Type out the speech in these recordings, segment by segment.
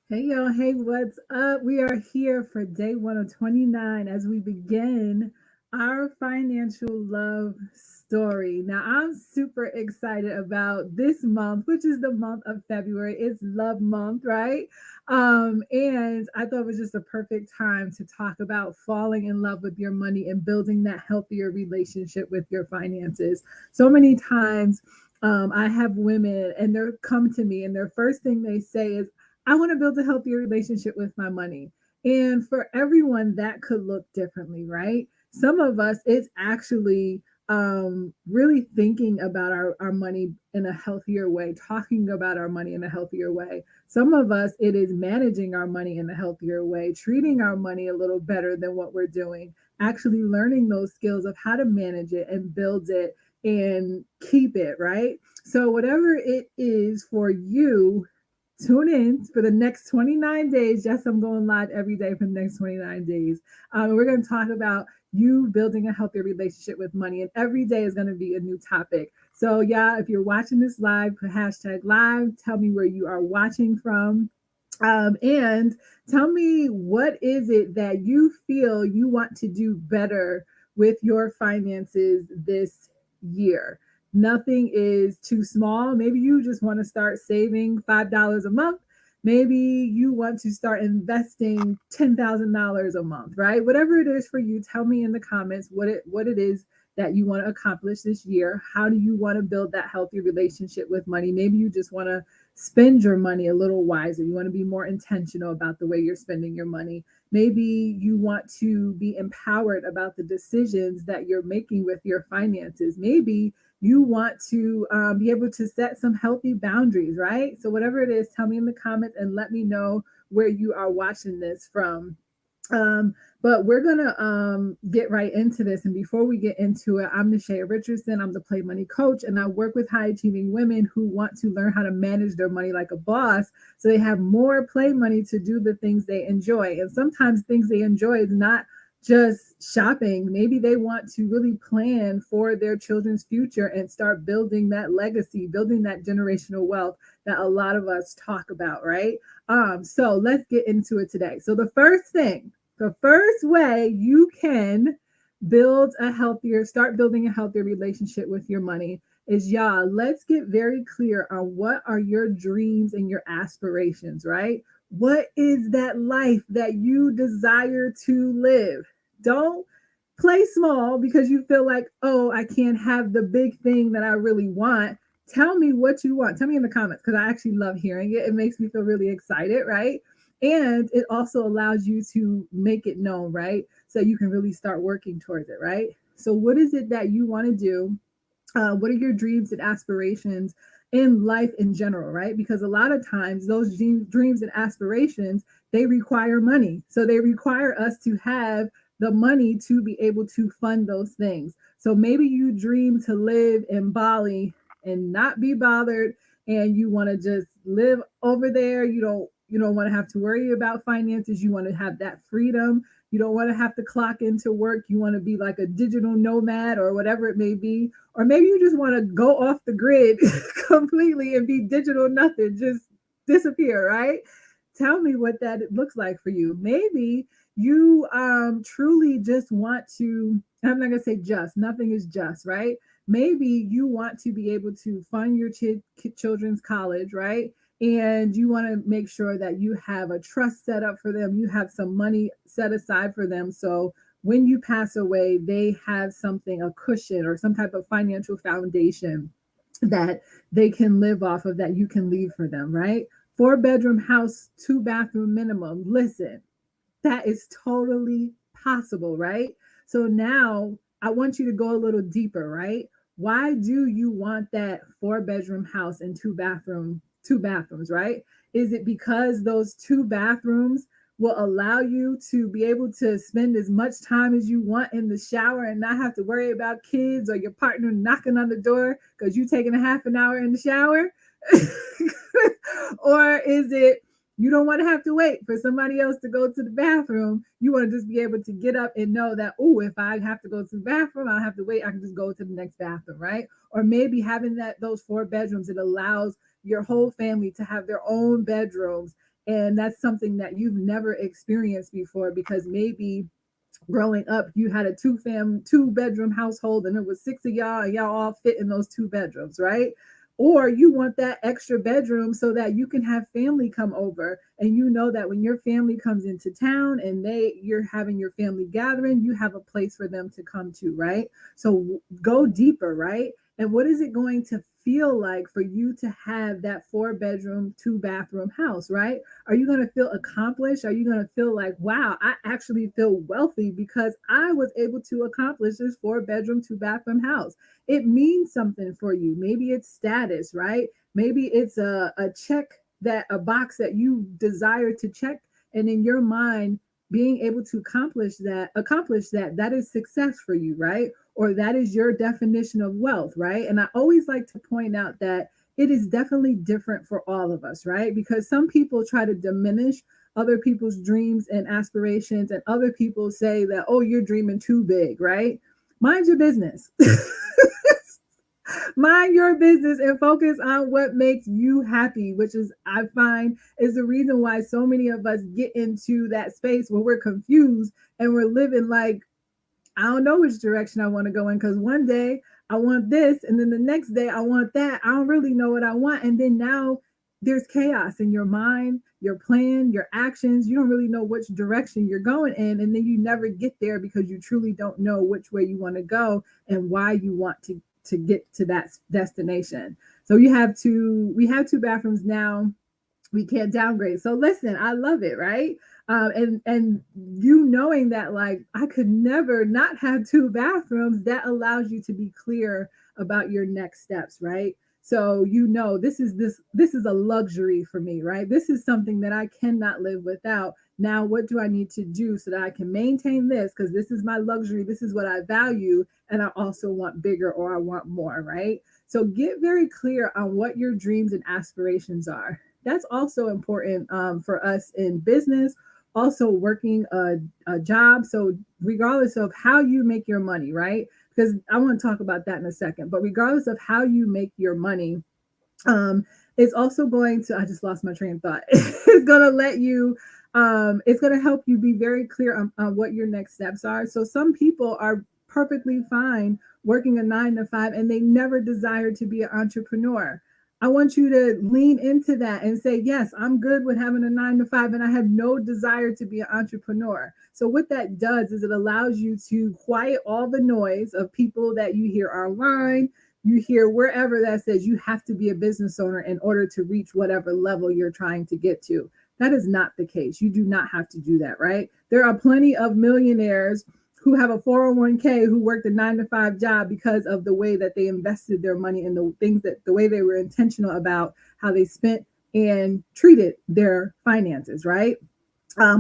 Hey y'all, hey, what's up? We are here for day one of 29 as we begin our financial love story. Now, I'm super excited about this month, which is the month of February. It's love month, right? And I thought it was just a perfect time to talk about falling in love with your money and building that healthier relationship with your finances. So many times, I have women and they come to me and their first thing they say is, I want to build a healthier relationship with my money. And for everyone, that could look differently, right? Some of us, it's actually really thinking about our money in a healthier way, talking about our money in a healthier way. Some of us, it is managing our money in a healthier way, treating our money a little better than what we're doing, actually learning those skills of how to manage it and build it and keep it, right? So, whatever it is for you, tune in for the next 29 days. Yes, I'm going live every day for the next 29 days. We're going to talk about you building a healthier relationship with money, and every day is going to be a new topic. So, yeah, if you're watching this live, put hashtag live. Tell me where you are watching from. And tell me, what is it that you feel you want to do better with your finances this year? Nothing is too small. Maybe you just want to start saving $5 a month. Maybe you want to start investing $10,000 a month, right? Whatever it is for you, tell me in the comments what it is that you want to accomplish this year. How do you want to build that healthy relationship with money? Maybe you just want to spend your money a little wiser. You want to be more intentional about the way you're spending your money. Maybe you want to be empowered about the decisions that you're making with your finances. Maybe you want to be able to set some healthy boundaries, right? So, whatever it is, tell me in the comments and let me know where you are watching this from. Um, but we're gonna get right into this. And before we get into it, I'm Nashaya Richardson. I'm the Play Money Coach, and I work with high achieving women who want to learn how to manage their money like a boss, so they have more play money to do the things they enjoy. And sometimes things they enjoy is not just shopping. Maybe they want to really plan for their children's future and start building that legacy, building that generational wealth that a lot of us talk about, right? So let's get into it today. So the first way you can start building a healthier relationship with your money is, y'all, let's get very clear on what are your dreams and your aspirations, right? What is that life that you desire to live? Don't play small because you feel like, oh, I can't have the big thing that I really want. Tell me what you want. Tell me in the comments because I actually love hearing it. It makes me feel really excited, right? And it also allows you to make it known, right? So you can really start working towards it, right? So, what is it that you want to do? What are your dreams and aspirations in life in general, right? Because a lot of times those dreams and aspirations, they require money. So they require us to have the money to be able to fund those things. So maybe you dream to live in Bali and not be bothered, and you want to just live over there. You don't want to have to worry about finances. You want to have that freedom. You don't want to have to clock into work. You want to be like a digital nomad or whatever it may be. Or maybe you just want to go off the grid completely and be digital nothing, just disappear, right? Tell me what that looks like for you. Maybe you truly just want to, I'm not going to say just, nothing is just, right? Maybe you want to be able to fund your children's college, right? And you want to make sure that you have a trust set up for them, you have some money set aside for them. So when you pass away, they have something, a cushion or some type of financial foundation that they can live off of, that you can leave for them, right? 4-bedroom house, 2-bathroom minimum. Listen, that is totally possible, right? So now I want you to go a little deeper, right? Why do you want that 4-bedroom house and two bathrooms, right? Is it because those two bathrooms will allow you to be able to spend as much time as you want in the shower and not have to worry about kids or your partner knocking on the door because you're taking a half an hour in the shower? Or is it you don't want to have to wait for somebody else to go to the bathroom? You want to just be able to get up and know that, oh, if I have to go to the bathroom, I don't have to wait. I can just go to the next bathroom, right? Or maybe having those 4 bedrooms, it allows your whole family to have their own bedrooms And that's something that you've never experienced before, because maybe growing up you had a two bedroom household and it was six of y'all and y'all all fit in those two bedrooms, right? Or you want that extra bedroom so that you can have family come over, and you know that when your family comes into town and you're having your family gathering, you have a place for them to come to, right? So go deeper, right? And what is it going to feel like for you to have that 4 bedroom, 2 bathroom house, right? Are you going to feel accomplished? Are you going to feel like, wow, I actually feel wealthy because I was able to accomplish this 4 bedroom, 2 bathroom house? It means something for you. Maybe it's status, right? Maybe it's a check, that a box that you desire to check. And in your mind, being able to accomplish that, that is success for you, right? Or that is your definition of wealth, right? And I always like to point out that it is definitely different for all of us, right? Because some people try to diminish other people's dreams and aspirations, and other people say that, oh, you're dreaming too big, right? Mind your business. Mind your business and focus on what makes you happy, which is, I find, is the reason why so many of us get into that space where we're confused and we're living like, I don't know which direction I want to go in, because one day I want this, and then the next day I want that. I don't really know what I want. And then now there's chaos in your mind, your plan, your actions. You don't really know which direction you're going in. And then you never get there because you truly don't know which way you want to go and why you want to get to that destination. So we have 2 bathrooms now. We can't downgrade. So listen, I love it, right? And you knowing that, like, I could never not have 2 bathrooms, that allows you to be clear about your next steps, right? So this is a luxury for me, right? This is something that I cannot live without. Now, what do I need to do so that I can maintain this? Because this is my luxury. This is what I value, and I also want bigger, or I want more, right? So get very clear on what your dreams and aspirations are. That's also important for us in business, also working a job. So regardless of how you make your money, right? Because I want to talk about that in a second. But regardless of how you make your money, it's also going to, I just lost my train of thought. It's going to let you, it's going to help you be very clear on what your next steps are. So some people are perfectly fine working a 9 to 5 and they never desire to be an entrepreneur. I want you to lean into that and say, yes, I'm good with having a 9 to 5 and I have no desire to be an entrepreneur. So what that does is it allows you to quiet all the noise of people that you hear online, you hear wherever, that says you have to be a business owner in order to reach whatever level you're trying to get to. That is not the case. You do not have to do that, right? There are plenty of millionaires who have a 401k who worked a 9 to 5 job because of the way that they invested their money and the way they were intentional about how they spent and treated their finances, right?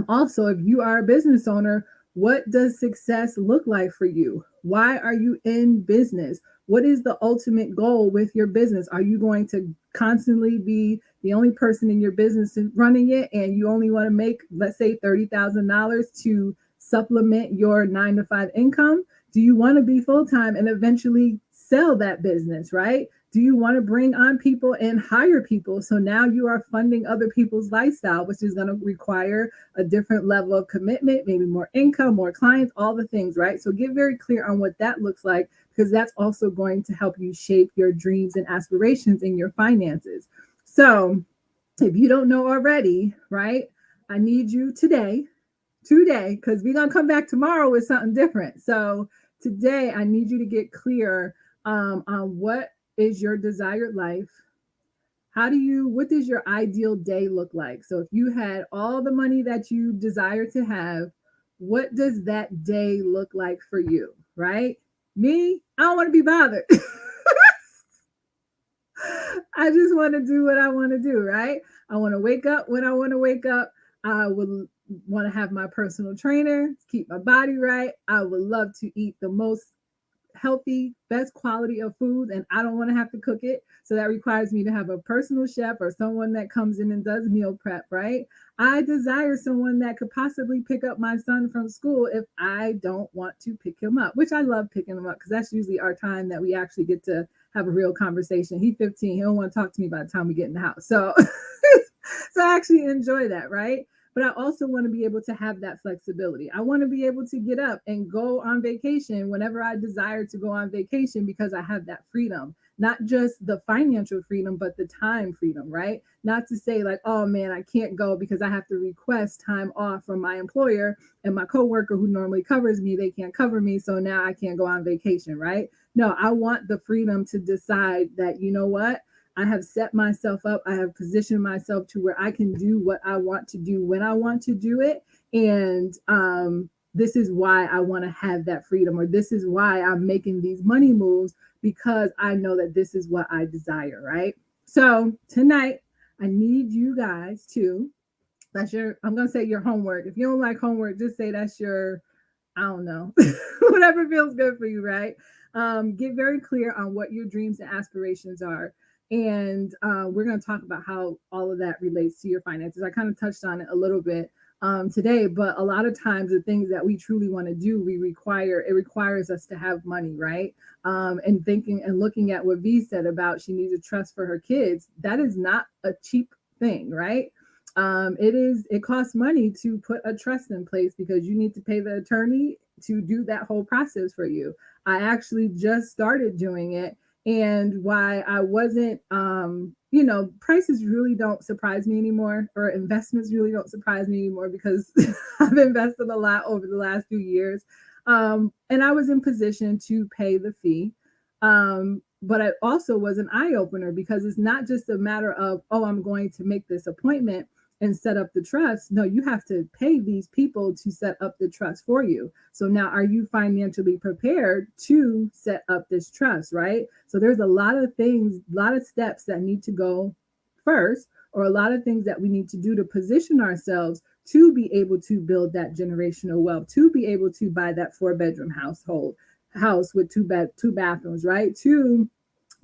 Also, if you are a business owner, what does success look like for you? Why are you in business? What is the ultimate goal with your business? Are you going to constantly be the only person in your business running it, and you only want to make, let's say, $30,000 to supplement your 9 to 5 income? Do you want to be full time and eventually sell that business, right? Do you want to bring on people and hire people? So now you are funding other people's lifestyle, which is going to require a different level of commitment, maybe more income, more clients, all the things, right? So get very clear on what that looks like, because that's also going to help you shape your dreams and aspirations in your finances. So if you don't know already, right, I need you today, because we're going to come back tomorrow with something different. So today, I need you to get clear on what is your desired life. What does your ideal day look like? So if you had all the money that you desire to have, what does that day look like for you, right? Me, I don't want to be bothered. I just want to do what I want to do, right? I want to wake up when I want to wake up. I would want to have my personal trainer, keep my body right. I would love to eat the most healthy, best quality of food, and I don't want to have to cook it. So that requires me to have a personal chef or someone that comes in and does meal prep, right? I desire someone that could possibly pick up my son from school if I don't want to pick him up, which I love picking him up because that's usually our time that we actually get to have a real conversation. He's 15. He don't want to talk to me by the time we get in the house. So, so I actually enjoy that, right? But I also want to be able to have that flexibility. I want to be able to get up and go on vacation whenever I desire to go on vacation because I have that freedom, not just the financial freedom, but the time freedom, right? Not to say like, oh man, I can't go because I have to request time off from my employer, and my coworker who normally covers me, they can't cover me. So now I can't go on vacation, right? No, I want the freedom to decide that, you know what? I have set myself up. I have positioned myself to where I can do what I want to do when I want to do it. And this is why I want to have that freedom, or this is why I'm making these money moves, because I know that this is what I desire, right? So tonight, I need you guys to, that's your, I'm going to say your homework. If you don't like homework, just say that's your, I don't know, whatever feels good for you, right? Get very clear on what your dreams and aspirations are. And we're going to talk about how all of that relates to your finances. I kind of touched on it a little bit today, but a lot of times the things that we truly want to do, it requires us to have money, right? And thinking and looking at what V said about she needs a trust for her kids, that is not a cheap thing, right? It costs money to put a trust in place because you need to pay the attorney to do that whole process for you. I actually just started doing it, and why I wasn't, prices really don't surprise me anymore, or investments really don't surprise me anymore, because I've invested a lot over the last few years. And I was in position to pay the fee. But it also was an eye opener, because it's not just a matter of, oh, I'm going to make this appointment and set up the trust. No, you have to pay these people to set up the trust for you. So now, are you financially prepared to set up this trust, right? So there's a lot of things, a lot of steps that need to go first, or a lot of things that we need to do to position ourselves to be able to build that generational wealth, to be able to buy that 4-bedroom house with two bathrooms, right? To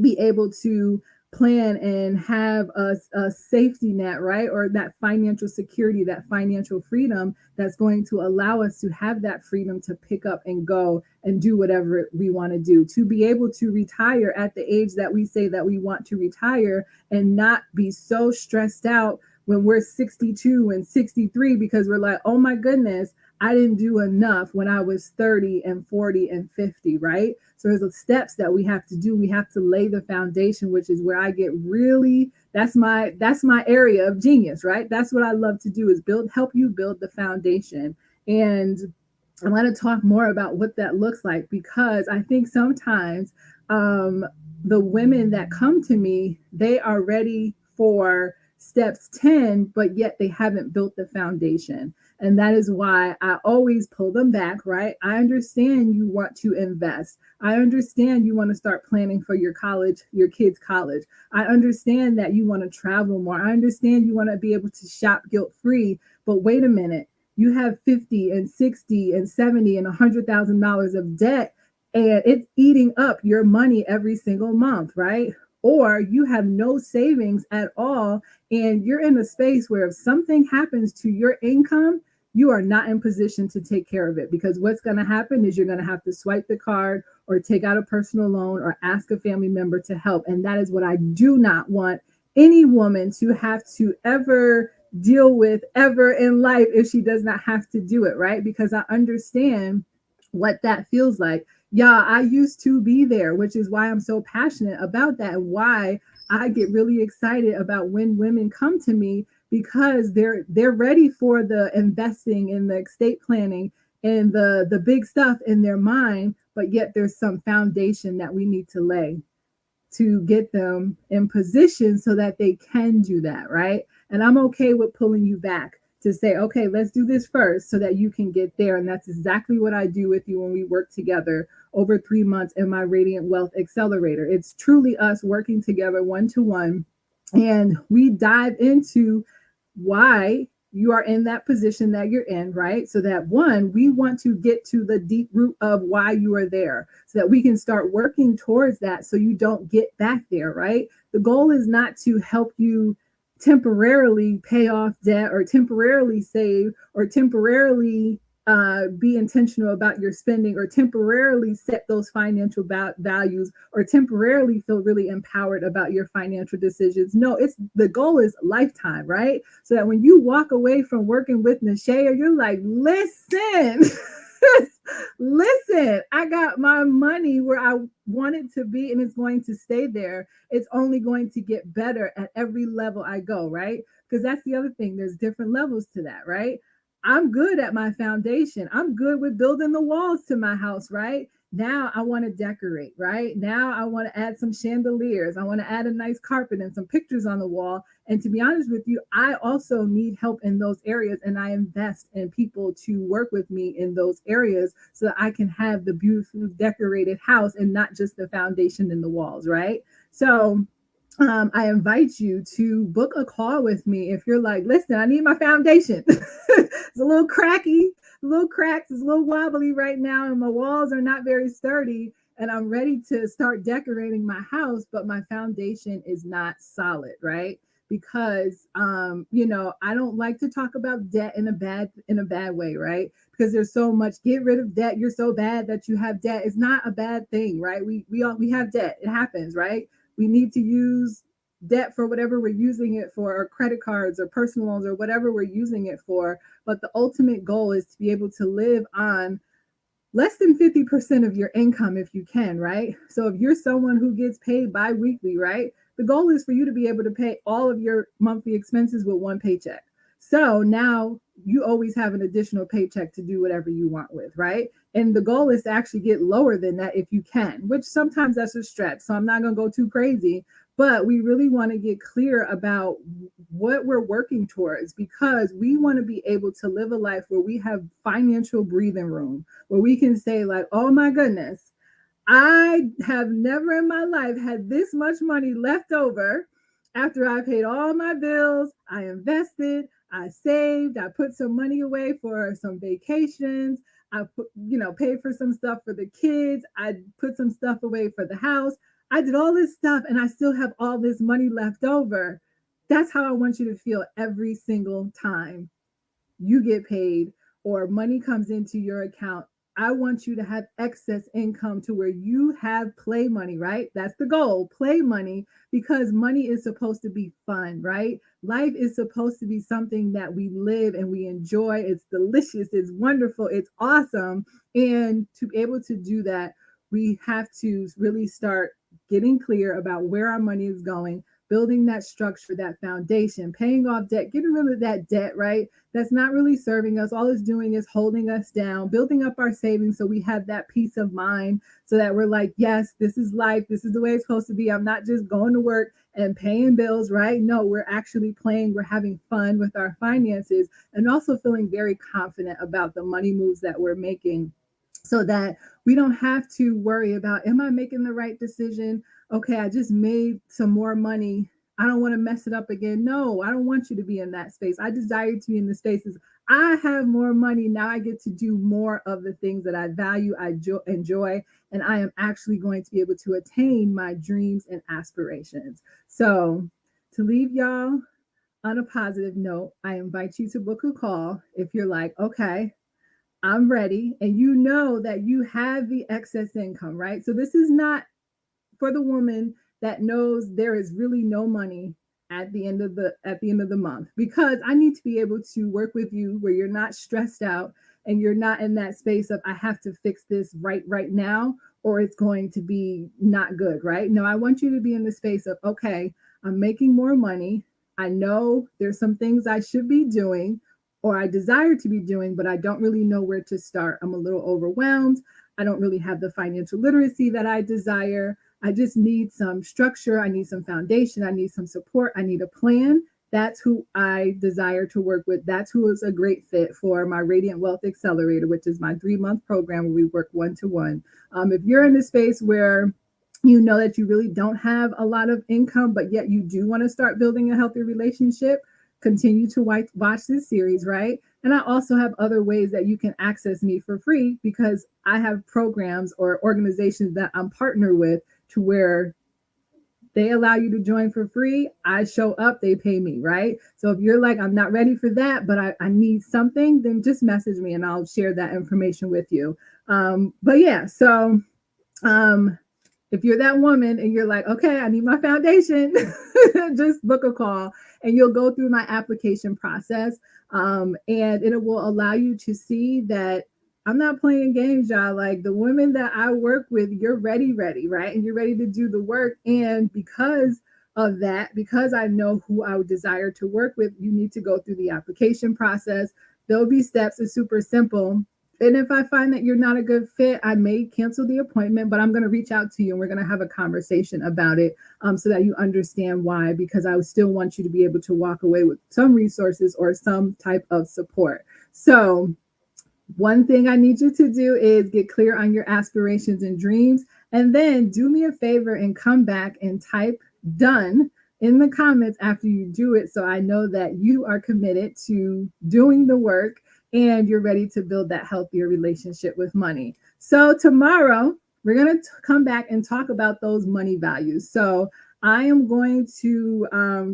be able to plan and have a safety net, right? Or that financial security, that financial freedom that's going to allow us to have that freedom to pick up and go and do whatever we want to do, to be able to retire at the age that we say that we want to retire, and not be so stressed out when we're 62 and 63 because we're like, oh my goodness, I didn't do enough when I was 30 and 40 and 50, right? So there's the steps that we have to do. We have to lay the foundation, which is where I get really, that's my area of genius, right? That's what I love to do, is help you build the foundation. And I want to talk more about what that looks like, because I think sometimes the women that come to me, they are ready for steps 10, but yet they haven't built the foundation. And that is why I always pull them back, right? I understand you want to invest. I understand you want to start planning for your kids' college. I understand that you want to travel more. I understand you want to be able to shop guilt-free. But wait a minute, you have 50 and 60 and 70 and $100,000 of debt, and it's eating up your money every single month, right? Or you have no savings at all, and you're in a space where if something happens to your income, you are not in position to take care of it, because what's going to happen is you're going to have to swipe the card or take out a personal loan or ask a family member to help. And that is what I do not want any woman to have to ever deal with ever in life, if she does not have to do it, right? Because I understand what that feels like. Yeah, I used to be there, which is why I'm so passionate about that, and why I get really excited about when women come to me, because they're ready for the investing and the estate planning and the big stuff in their mind, but yet there's some foundation that we need to lay to get them in position so that they can do that, right? And I'm okay with pulling you back to say, okay, let's do this first so that you can get there. And that's exactly what I do with you when we work together over 3 months in my Radiant Wealth Accelerator. It's truly us working together one-to-one, and we dive into why you are in that position that you're in, right? So that, one, we want to get to the deep root of why you are there, so that we can start working towards that so you don't get back there, right? The goal is not to help you temporarily pay off debt or temporarily save or temporarily be intentional about your spending, or temporarily set those financial values, or temporarily feel really empowered about your financial decisions. No, it's the goal is lifetime, right? So that when you walk away from working with Nashaya, you're like, listen, listen, I got my money where I want it to be, and it's going to stay there. It's only going to get better at every level I go, right? Because that's the other thing. There's different levels to that, right? I'm good at my foundation. I'm good with building the walls to my house, right? Now I want to decorate, right? Now I want to add some chandeliers. I want to add a nice carpet and some pictures on the wall. And to be honest with you, I also need help in those areas, and I invest in people to work with me in those areas so that I can have the beautifully decorated house and not just the foundation and the walls, right? So I invite you to book a call with me if you're like, listen, I need my foundation. It's a little cracky, a little cracks, it's a little wobbly right now, and my walls are not very sturdy. And I'm ready to start decorating my house, but my foundation is not solid, right? Because I don't like to talk about debt in a bad way, right? Because there's so much, get rid of debt. You're so bad that you have debt. It's not a bad thing, right? We have debt. It happens, right? We need to use debt for whatever we're using it for, or credit cards or personal loans or whatever we're using it for. But the ultimate goal is to be able to live on less than 50% of your income if you can, right? So if you're someone who gets paid bi-weekly, right? The goal is for you to be able to pay all of your monthly expenses with one paycheck. So now you always have an additional paycheck to do whatever you want with, right? And the goal is to actually get lower than that if you can, which sometimes that's a stretch. So I'm not going to go too crazy, but we really want to get clear about what we're working towards, because we want to be able to live a life where we have financial breathing room, where we can say, like, oh my goodness, I have never in my life had this much money left over after I paid all my bills, I invested, I saved, I put some money away for some vacations, I put, paid for some stuff for the kids, I put some stuff away for the house. I did all this stuff and I still have all this money left over. That's how I want you to feel every single time you get paid or money comes into your account. I want you to have excess income to where you have play money, right? That's the goal, play money, because money is supposed to be fun, right? Life is supposed to be something that we live and we enjoy. It's delicious, it's wonderful, it's awesome. And to be able to do that, we have to really start getting clear about where our money is going, building that structure, that foundation, paying off debt, getting rid of that debt, right? That's not really serving us. All it's doing is holding us down, building up our savings so we have that peace of mind, so that we're like, yes, this is life. This is the way it's supposed to be. I'm not just going to work and paying bills, right? No, we're actually playing. We're having fun with our finances, and also feeling very confident about the money moves that we're making, so that we don't have to worry about, am I making the right decision? Okay, I just made some more money. I don't want to mess it up again. No, I don't want you to be in that space. I desire to be in the spaces. I have more money. Now I get to do more of the things that I value, I enjoy, and I am actually going to be able to attain my dreams and aspirations. So, to leave y'all on a positive note, I invite you to book a call if you're like, okay, I'm ready, and you know that you have the excess income, right? So this is not for the woman that knows there is really no money at the end of the month, because I need to be able to work with you where you're not stressed out and you're not in that space of, I have to fix this right now or it's going to be not good, right? No, I want you to be in the space of, okay, I'm making more money. I know there's some things I should be doing or I desire to be doing, but I don't really know where to start. I'm a little overwhelmed. I don't really have the financial literacy that I desire. I just need some structure. I need some foundation. I need some support. I need a plan. That's who I desire to work with. That's who is a great fit for my Radiant Wealth Accelerator, which is my 3-month program where we work one-to-one. If you're in a space where you know that you really don't have a lot of income, but yet you do want to start building a healthy relationship, continue to watch this series, right? And I also have other ways that you can access me for free, because I have programs or organizations that I'm partnered with to where They allow you to join for free. I show up, they pay me, right? So if you're like, I'm not ready for that, but I need something, then just message me and I'll share that information with you. But yeah, so um, if you're that woman and you're like, okay, I need my foundation, just book a call and you'll go through my application process. And it will allow you to see that I'm not playing games, y'all. Like the women that I work with, you're ready, right? And you're ready to do the work. And because of that, because I know who I would desire to work with, you need to go through the application process. There'll be steps. It's super simple. And if I find that you're not a good fit, I may cancel the appointment, but I'm going to reach out to you and we're going to have a conversation about it, so that you understand why, because I still want you to be able to walk away with some resources or some type of support. So, one thing I need you to do is get clear on your aspirations and dreams. And then do me a favor and come back and type done in the comments after you do it. So I know that you are committed to doing the work and you're ready to build that healthier relationship with money. So tomorrow, we're going to come back and talk about those money values. So I am going to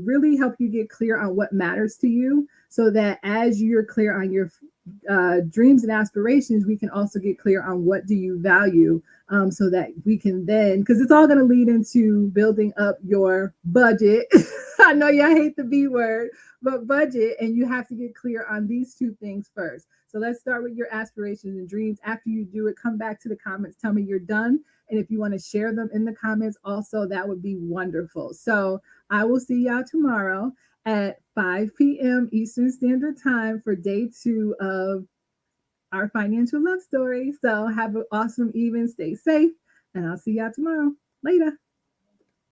really help you get clear on what matters to you so that as you're clear on your dreams and aspirations, we can also get clear on what do you value, so that we can then, because it's all going to lead into building up your budget. I know y'all hate the B word, but budget, and you have to get clear on these two things first. So let's start with your aspirations and dreams. After you do it, come back to the comments, tell me you're done. And if you want to share them in the comments, also, that would be wonderful. So I will see y'all tomorrow at 5 p.m. Eastern Standard Time for day 2 of our financial love story. So have an awesome evening. Stay safe, and I'll see y'all tomorrow. Later.